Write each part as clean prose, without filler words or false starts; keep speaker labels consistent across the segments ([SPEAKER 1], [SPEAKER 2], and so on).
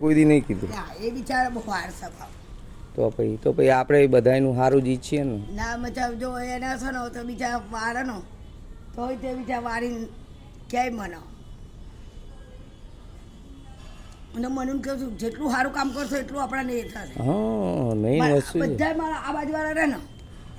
[SPEAKER 1] કોઈ દી નહીં કીધું.
[SPEAKER 2] ના એ બિચારા બહુ વાર સ્વભાવ.
[SPEAKER 1] તો પછી આપણે બધાનું સારું જ ઈચ્છીએ ને.
[SPEAKER 2] ના મતલબ જો એના છે ને તો બીજા વાળનો તોય તે બીજા વાળી ક્યાંય મને અને મને કહું છું જેટલું સારું કામ કરશો એટલું આપણાને એ થશે.
[SPEAKER 1] હા મેઇન વસ્તુ છે.
[SPEAKER 2] બધા મારા આ બાજુવાળા રહે ને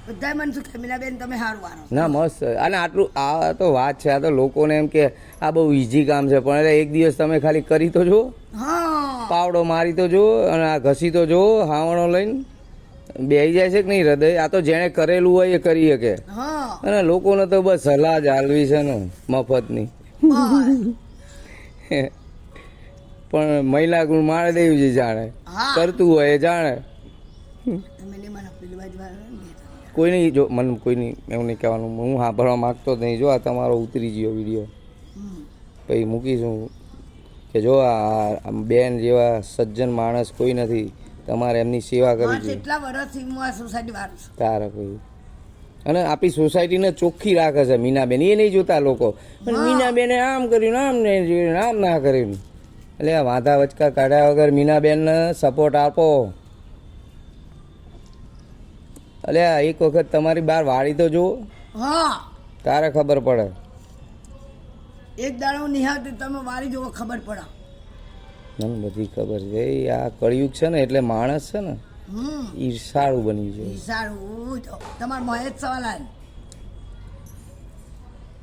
[SPEAKER 2] બધા મને શું કે મીનાબેન તમે સારું વારો
[SPEAKER 1] ના મસ્ત. અને આટલું આ તો વાત છે. આ તો લોકોને એમ કે આ બહુ ઈઝી કામ છે, પણ એક દિવસ તમે ખાલી કરી તો જુઓ,
[SPEAKER 2] હા
[SPEAKER 1] પાવડો મારી તો જુઓ, અને આ ઘસી તો જુઓ, હાવણો લઈને બેસી જાય છે કે નહીં હૃદય. આ તો જેણે કરેલું હોય એ કરી શકે.
[SPEAKER 2] હા
[SPEAKER 1] અને લોકોને તો બસ સલાહ જ હાલવી છે ને મફતની. પણ મહિલા ગુણ મારે દેવી છે જાણે,
[SPEAKER 2] હા
[SPEAKER 1] કરતું હોય એ જાણે.
[SPEAKER 2] તમે નહીં મને પેલી બાજુવાળા ને
[SPEAKER 1] કોઈ નહીં, જો મને કોઈ નહીં એવું નહીં કહેવાનું, હું સાંભળવા માગતો જ નહીં. જો આ તમારો ઉતરી ગયો વિડીયો પછી મૂકીશું કે જો આ બેન જેવા સજ્જન માણસ કોઈ નથી, તમારે એમની સેવા કરવી જોઈએ.
[SPEAKER 2] કેટલા વર્ષથી હું આ સોસાયટી વાળું છું.
[SPEAKER 1] તારે કોઈ અને આપણી સોસાયટીને ચોખ્ખી રાખે છે મીનાબેન. એ નહીં જોતા લોકો, પણ મીનાબેને આમ કર્યું, આમ નહીં જોયું, આમ ના કર્યું. એટલે આ વાંધા વચકા કાઢ્યા વગર મીનાબેનને સપોર્ટ આપો. એટલે એક વખત તમારી બહાર વાળી તો જુઓ,
[SPEAKER 2] હા
[SPEAKER 1] તારે ખબર પડે.
[SPEAKER 2] એક દાડો હું નિહાળતી તમે વાળી જોવો ખબર પડે.
[SPEAKER 1] મને બધી ખબર છે. એ આ કળિયુગ છે ને એટલે માણસ છે ને ઈર્ષાળુ બની જાય.
[SPEAKER 2] સારું તો તમારા મોએ જ સવાલ આવે.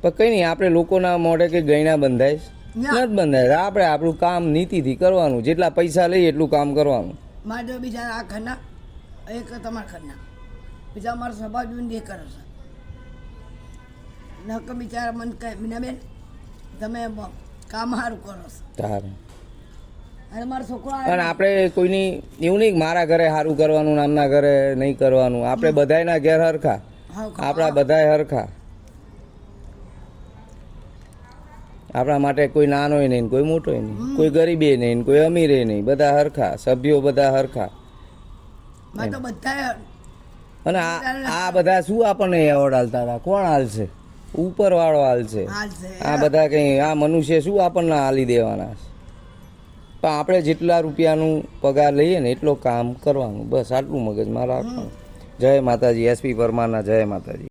[SPEAKER 1] પણ કઈ નહીં, આપણે લોકોના મોઢે કે ગયણા બંધાય
[SPEAKER 2] ના.
[SPEAKER 1] નથી બંધાય. આપણે આપણું કામ નીતિથી કરવાનું, જેટલા પૈસા લઈએ એટલું કામ કરવાનું.
[SPEAKER 2] મારે જો બીજા આ ઘરના એક તમારા ઘરના બીજા અમારો સ્વભાવ જોઈને એ કરો છો નક બિચારા મને કહે મીનાબેન તમે કામ સારું કરો છો.
[SPEAKER 1] તારે
[SPEAKER 2] અને મારો છોકરો
[SPEAKER 1] પણ આપણે કોઈની એવું નહીં કે મારા ઘરે સારું કરવાનું, આમના ઘરે નહીં કરવાનું. આપણે બધાયના ઘેર હરખા, આપણા બધાય હરખા. આપણા માટે કોઈ નાનોય નહીં, કોઈ મોટોય નહીં, કોઈ ગરીબે નહીં, કોઈ અમીરે નહીં. બધા હરખા, સભ્યો બધા હરખા.
[SPEAKER 2] મારે તો બધા
[SPEAKER 1] અને આ બધા શું આપણને એવોર્ડ હાલતા હતા? કોણ હાલશે? ઉપરવાળો હાલશે.
[SPEAKER 2] હાલ છે
[SPEAKER 1] આ બધા કંઈ આ મનુષ્ય શું આપણને હાલી દેવાના છે? પણ આપણે જેટલા રૂપિયાનું પગાર લઈએ ને એટલો કામ કરવાનું, બસ આટલું મગજમાં રાખવાનું. જય માતાજી. એસપી પરમારના જય માતાજી.